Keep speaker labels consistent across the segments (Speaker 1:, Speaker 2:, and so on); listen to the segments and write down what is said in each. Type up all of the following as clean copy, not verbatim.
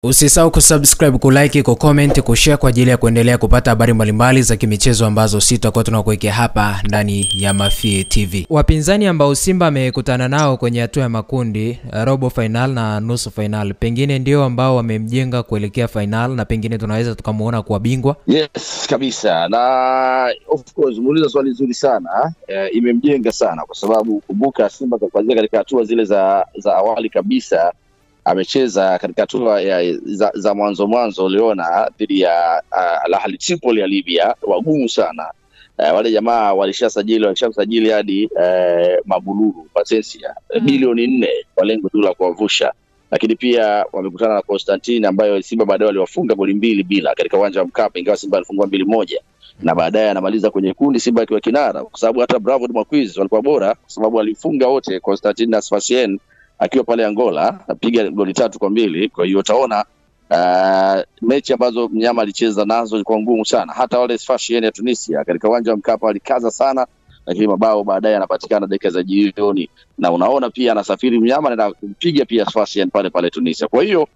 Speaker 1: Usisahau kusubscribe, kulike, kucomment, kushare kwa ajili ya kuendelea kupata habari mbalimbali za kimichezo ambazo sitakuwa tunakuwekea hapa ndani ya Mafie TV. Wapinzani ambao Simba amekutana nao kwenye hatua ya makundi, robo final na nusu final, pengine ndio ambao wamemjenga kuelekea final na pengine tunaweza tukamuona kuwa bingwa.
Speaker 2: Yes, kabisa. Na of course muuliza swali zuri sana. Imemjenga sana kwa sababu kumbuka Simba kuanzia katika hatua zile za awali kabisa amecheza katika hatua za mwanzo uliona dhidi ya Al Ahly Tripoli ya Libya, wagumu sana. Wale jamaa walishamsajili hadi Mabululu Pasensia bilioni 4 kwa lengo tu la kuwavusha. Lakini pia wamekutana na Constantine ambayo Simba baadaye waliwafunga goli 2-0 katika uwanja wa Mkapa, ingawa Simba alifungwa 2-1. Na baadaye anamaliza kwenye kundi Simba akiwa kinara kwa sababu hata Bravo de Maquiz walikuwa bora kwa sababu walifunga wote, Constantine na Sfaxien akiwa pale Angola apiga goli 3-2. Kwa hiyo utaona mechi ambazo mnyama alicheza nazo ilikuwa ngumu sana. Hata wale Sfaxien ya Tunisia katika uwanja wa Mkapa walikaza sana, lakini mabao baadaye yanapatikana dakika za jioni, na unaona pia anasafiri mnyama na kumpiga pia Sfaxien pale Tunisia. Kwa hiyo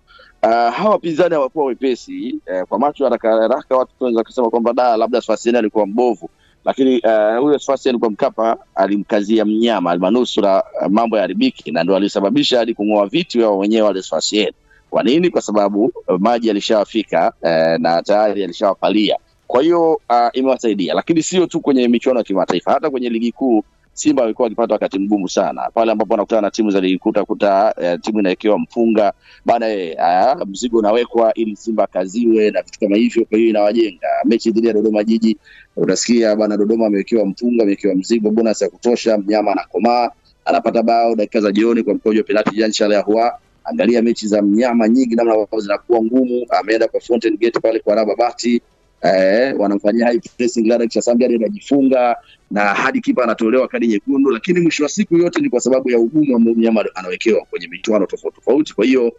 Speaker 2: hawa pinzani hawakuwa wepesi. Kwa macho haraka watu tunaweza kusema kwamba labda Sfaxien alikuwa mbovu, lakini huyo Sfaxien kwa Mkapa alimkazia mnyama almanusura mambo yaharibiki, na ndio alisababisha hadi kung'oa viti wao wenyewe wale Sfaxien. Kwa nini? Kwa sababu maji alishawafika na tayari alishawapalia. Kwa hiyo imewasaidia, lakini sio tu kwenye michuano ya kimataifa, hata kwenye ligi kuu Simba walikuwa wakipata wakati mgumu sana. Pale ambapo wanakutana na timu za ligi kuu utakuta timu inawekewa mfunga bana, mzigo unawekwa ili Simba kaziwe na vitu kama hivyo. Kwa hiyo inawajenga. Mechi dhidi ya Dodoma Jiji utasikia bana, Dodoma amewekewa mfunga, amewekewa mzigo, bonus ya kutosha, mnyama anakomaa, anapata bao dakika za jioni kwa mkojo penalty Jean Charles Ahoua. Angalia mechi za mnyama nyingi namna ambavyo zinakuwa ngumu. Ameenda kwa Fountain Gate pale kwa Rababati, wanamfanyia high pressing Lara kisha Sambia anajifunga na hadi kipa anatolewa kadi nyekundu, lakini mwisho wa siku yote ni kwa sababu ya ugumu ambao mnyama anawekewa kwenye michuano tofauti. Kwa hiyo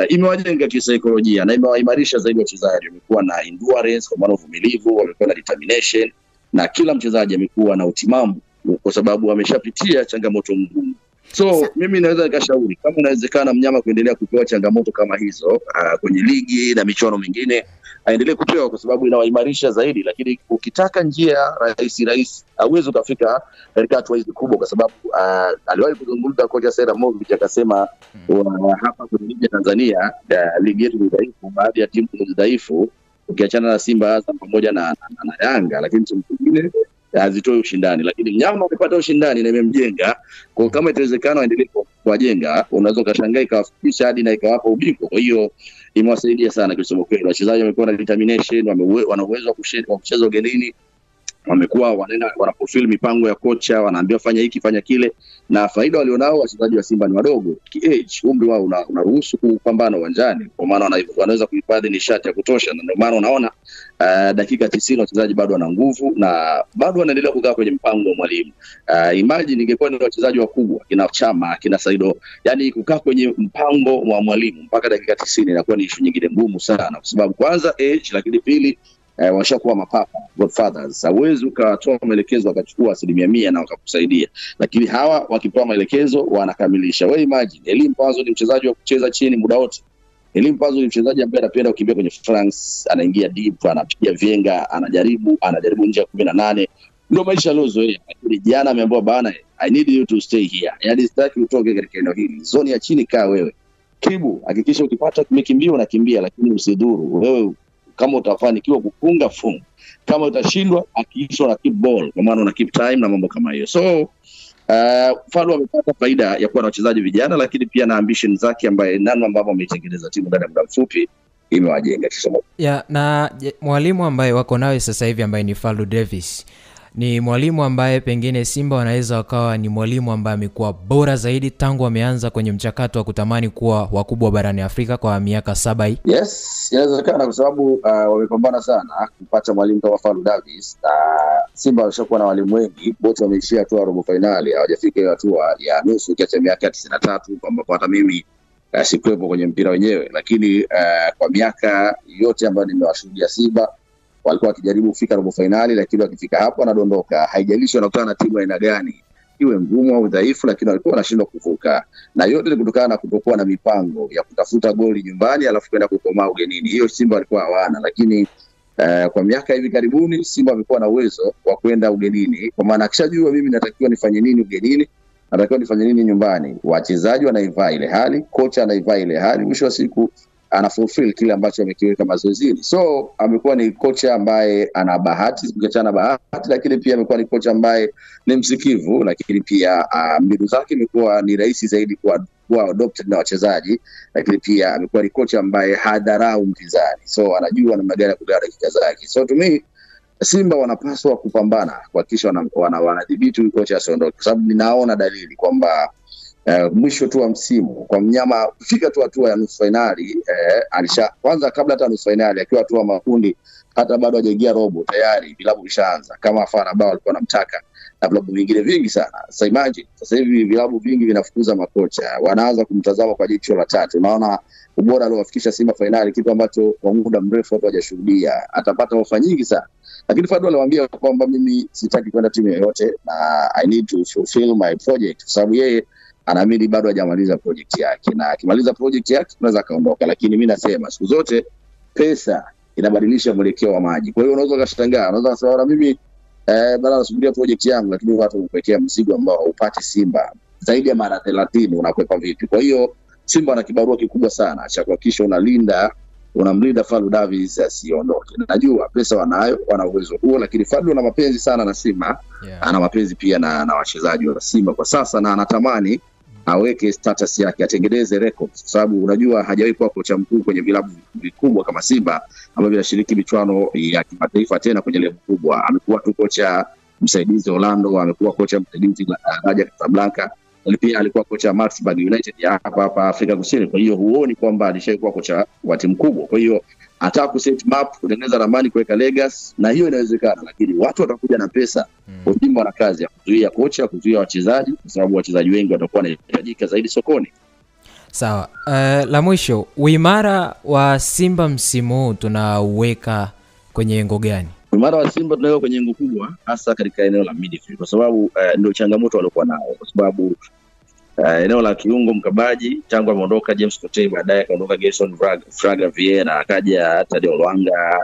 Speaker 2: imewajenga kisaikolojia na imewaimarisha zaidi wachezaji. Wamekuwa na endurance, kwa maana uvumilivu, wamekuwa na determination, na kila mchezaji amekuwa na utimamu kwa sababu ameshapitia changamoto ngumu. So mimi naweza nikashauri kama inawezekana mnyama kuendelea kupewa changamoto kama hizo kwenye ligi na michuano mingine, aendelee kupewa kwa sababu inawaimarisha zaidi. Lakini ukitaka njia rahisi hauwezi ukafika katika hatua hizi kubwa, kwa sababu aliwahi kuzungumza kocha Sera Movic akasema hapa kwenye ligi ya Tanzania ligi yetu ni dhaifu, baadhi ya timu ni dhaifu ukiachana na Simba Azam pamoja na Yanga, lakini timu nyingine hazitoi ushindani. Lakini mnyama amepata ushindani na imemjenga. Kwa kama itawezekana aendelee kuwajenga, unaweza kushangaa ikawafikisha hadi na ikawapa ubingwa. Kwa hiyo imewasaidia sana kusema kweli. Wachezaji wamekuwa na determination, wana uwezo wa kucheza ugenini, wamekuwa wanapofil mipango ya kocha, wanaambiwa fanya hiki fanya kile, na faida walionao wachezaji wa Simba ni wadogo age, umri wao unaruhusu kupambana uwanjani, kwa maana wanaweza kuhifadhi nishati ya kutosha, na ndio maana unaona dakika 90 wachezaji bado wana nguvu na bado wanaendelea kukaa kwenye mpango wa mwalimu. Imagine ingekuwa ni wachezaji wakubwa kina Chama, kina Saido, yani kukaa kwenye mpango wa mwalimu mpaka dakika 90 inakuwa ni issue nyingine ngumu sana, kwa sababu kwanza age, lakini pili washakuwa mapapa godfathers. Hawezi ukatoa maelekezo akachukua 100% na wakakusaidia, lakini hawa wakipewa maelekezo wanakamilisha. Wewe imagine Elie Mpanzu ni mchezaji wa kucheza chini muda wote. Elie Mpanzu ni mchezaji ambaye anapenda kukimbia kwenye France, anaingia deep, anapiga vienga, anajaribu nje ya 18. Ndio maisha lozoea. Lakini jana ameambiwa bana, I need you to stay here. Yaani sitaki utoke katika eneo hili. Zone ya chini kaa wewe. Kibu, hakikisha ukipata kukimbia unakimbia, lakini usidhuru. Wewe kama utafanikiwa kufunga funga, kama utashindwa hakikisha una keep ball, kwa maana una keep time na mambo kama hiyo. So Fadlu amepata faida ya kuwa na wachezaji vijana, lakini pia na ambition zake ambaye nani ambao ametengeneza timu ndani ya muda mfupi imewajenga kisema.
Speaker 1: Na mwalimu ambaye wako nawe sasa hivi ambaye ni Fadlu Davis, ni mwalimu ambaye pengine Simba wanaweza wakawa ni mwalimu ambaye amekuwa bora zaidi tangu ameanza kwenye mchakato wa kutamani kuwa wakubwa barani Afrika kwa miaka 7 hii.
Speaker 2: Yes, inawezekana kwa sababu wamepambana sana kupata mwalimu kama Fadlu Davis. Simba walishakuwa na walimu wengi, wote wameishia hatua ya robo finali, hawajafika hatua ya nusu kiasi miaka 93, ambapo hata mimi sikuwepo kwenye mpira wenyewe, lakini kwa miaka yote ambayo nimewashuhudia Simba walikuwa wakijaribu kufika robo finali, lakini wakifika hapo wanadondoka. Haijalishi wanakutana na timu aina gani, iwe ngumu au dhaifu, lakini walikuwa wanashindwa kuvuka, na yote ni kutokana na kutokuwa na mipango ya kutafuta goli nyumbani alafu kwenda kukomaa ugenini. Hiyo Simba walikuwa hawana, lakini kwa miaka hivi karibuni Simba amekuwa na uwezo wa kwenda ugenini, kwa maana akishajua mimi natakiwa nifanye nini ugenini, natakiwa nifanye nini nyumbani, wachezaji wanaivaa ile hali, kocha anaivaa ile hali, mwisho wa siku ana fulfill kile ambacho amekiweka mazoezini. So amekuwa ni kocha ambaye ana bahati, ukiachana bahati, lakini pia amekuwa ni kocha ambaye ni msikivu, lakini pia mbinu zake imekuwa ni rahisi zaidi kuwa adopted na wachezaji, lakini pia amekuwa ni kocha ambaye hadharau mpinzani, so anajua namna gani ya kugawa dakika zake. So to me Simba wanapaswa kupambana kuhakikisha wanadhibiti kocha asiondoke, kwa sababu ninaona dalili kwamba mwisho tu wa msimu kwa mnyama kufika tu hatua ya nusu finali, kwanza kabla hata nusu finali akiwa hatua ya makundi, hata bado hajaingia robo tayari vilabu vishaanza, kama Fana bao alikuwa anamtaka na vilabu vingine vingi sana. Sasa imagine sasa hivi vilabu vingi vinafukuza makocha, wanaanza kumtazama kwa jicho la tatu. Unaona ubora aliowafikisha Simba finali, kitu ambacho kwa muda mrefu watu hawajashuhudia. Atapata ofa nyingi sana, lakini Fadlu aliwaambia kwamba mimi sitaki kwenda timu yoyote na I need to fulfill my project, kwa sababu yeye anaamini bado hajamaliza project yake, na akimaliza project yake tunaweza kaondoka. Lakini mimi nasema siku zote pesa inabadilisha mwelekeo wa maji. Kwa hiyo unaweza kushangaa, unaweza kusema mimi bado nasubiria project yangu, lakini watu wamekuwekea mzigo ambao haupati Simba zaidi ya mara 30, unakwepa vipi? Kwa hiyo Simba ana kibarua kikubwa sana cha kuhakikisha unamlinda Fadlu Davis asiondoke. Najua pesa wanayo, wana uwezo huo, lakini Fadlu ana mapenzi sana na Simba. Ana mapenzi pia na wachezaji wa Simba kwa sasa, na anatamani aweke status yake, atengeneze records, kwa sababu unajua hajawahi kuwa kocha mkuu kwenye vilabu vikubwa kama Simba ambavyo vinashiriki michuano ya kimataifa tena kwenye level kubwa. Amekuwa tu kocha msaidizi Orlando, amekuwa kocha msaidizi Raja Casablanca, na pia alikuwa kocha Maritzburg United ya hapa Afrika Kusini. Kwa hiyo huoni kwamba alishaikuwa kocha wa timu kubwa. Kwa hiyo ataka kuset map, kutengeneza ramani, kuweka legacy, na hiyo inawezekana, lakini watu watakuja na pesa. Simba wana kazi ya kuzuia kocha, kuzuia wachezaji, kwa sababu wachezaji wengi watakuwa wanahitajika zaidi sokoni.
Speaker 1: Sawa. La mwisho, uimara wa Simba msimu huu tunauweka kwenye engo gani?
Speaker 2: Uimara wa Simba tunaweka kwenye engo kubwa, hasa katika eneo la midfield, kwa sababu ndio changamoto walikuwa nao, kwa sababu eneo la kiungo mkabaji tangu ameondoka James Kotei, baadaye akaondoka Gerson Fraga Vieira, akaja Tadeo Lwanga,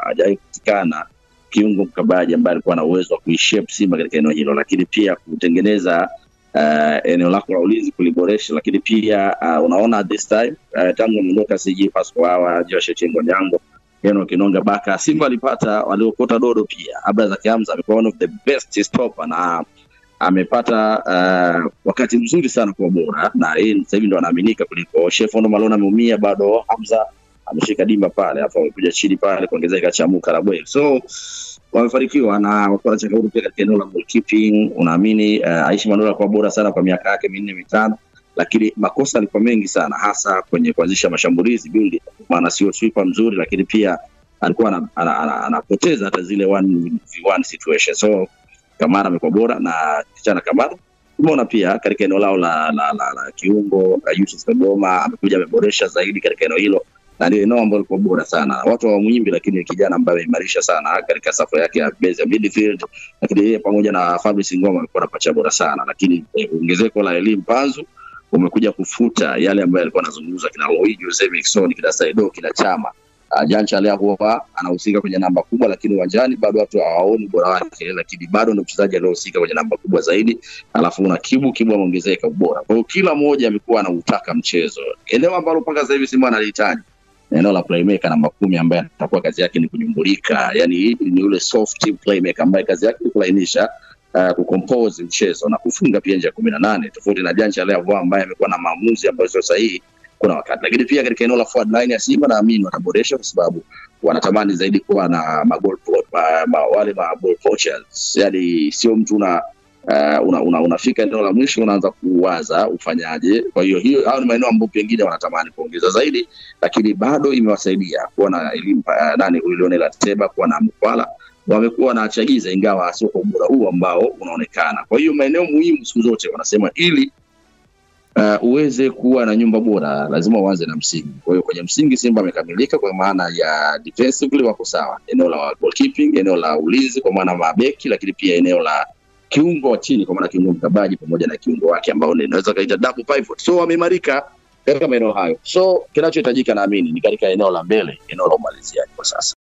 Speaker 2: hajapatikana kiungo mkabaji ambaye alikuwa na uwezo wa kuishape Simba katika eneo hilo, lakini pia kutengeneza eneo lako la ulinzi kuliboresha. Lakini pia unaona this time tangu ameondoka CJ Pascoe, Joshua Chengo Nyango, Eno Kinonga Baka, Simba waliokota dodo pia. Abdulrazak Hamza amekuwa one of the best stopper na amepata wakati mzuri sana kwa bora, na yeye sasa hivi ndo anaaminika kuliko Shefondo Malona. Ameumia bado, Hamza ameshika dimba pale, afa amekuja chini pale kuongezeka Chamu Karabwe. So wamefanikiwa na wako na changamoto pia katika eneo la goalkeeping. Unaamini Aishi Manula kwa bora sana kwa miaka yake 4-5, lakini makosa alikuwa mengi sana, hasa kwenye kuanzisha mashambulizi build, maana sio sweeper mzuri, lakini pia alikuwa anapoteza hata zile 1v1 situation. So Kamara amekuwa bora, na kichana Kamara tumeona pia katika eneo lao la kiungo Yusuf Kagoma amekuja ameboresha zaidi katika eneo hilo, na ndio eneo ambalo liko bora sana. Watu wa Muhimbi, lakini kijana ambaye ameimarisha sana katika safu yake ya base ya midfield, lakini yeye pamoja na Fabrice Ngoma amekuwa anapacha bora sana. Lakini ongezeko la Elim Panzu umekuja kufuta yale ambayo alikuwa anazungumza kina Luigi Jose Mixon, kina Saido, kina Chama. Jancha leo huwa anahusika kwenye namba kubwa, lakini uwanjani bado watu hawaoni bora wake, lakini bado ndio mchezaji aliyehusika kwenye namba kubwa zaidi. Alafu na Kibu ameongezeka ubora. Kwa hiyo kila mmoja amekuwa anautaka mchezo. Eneo ambalo mpaka sasa hivi Simba analihitaji eneo la playmaker namba 10 ambaye atakuwa kazi yake ni kunyumbulika, yani ni yule soft playmaker ambaye kazi yake ni kulainisha, kucompose mchezo na kufunga pia nje ya 18, tofauti na Jancha leo ambaye amekuwa na maamuzi ambayo sio sahihi kuna wakati. Lakini pia katika eneo la forward line ya Simba naamini wataboresha, kwa sababu wanatamani zaidi kuwa na wale ball poachers, yani sio mtu unafika eneo la mwisho unaanza kuwaza ufanyaje. Kwa hiyo hao ni maeneo ambayo pengine wanatamani kuongeza zaidi, lakini bado imewasaidia kuwa na elimu Lionel Ateba, kuwa na Mkwala, wamekuwa na chagiza ingawa sio kwa ubora huu ambao unaonekana. Kwa hiyo maeneo muhimu siku zote wanasema ili uweze kuwa na nyumba bora lazima uanze na msingi. Kwa hiyo kwenye msingi Simba amekamilika kwa maana ya defensively wako sawa, eneo la goalkeeping, eneo la ulinzi kwa maana mabeki, lakini pia eneo la kiungo wa chini kwa maana kiungo mkabaji pamoja na kiungo wake ambao inaweza kaita double pivot. So wameimarika katika maeneo hayo. So kinachohitajika naamini ni katika eneo la mbele, eneo la umaliziaji kwa sasa.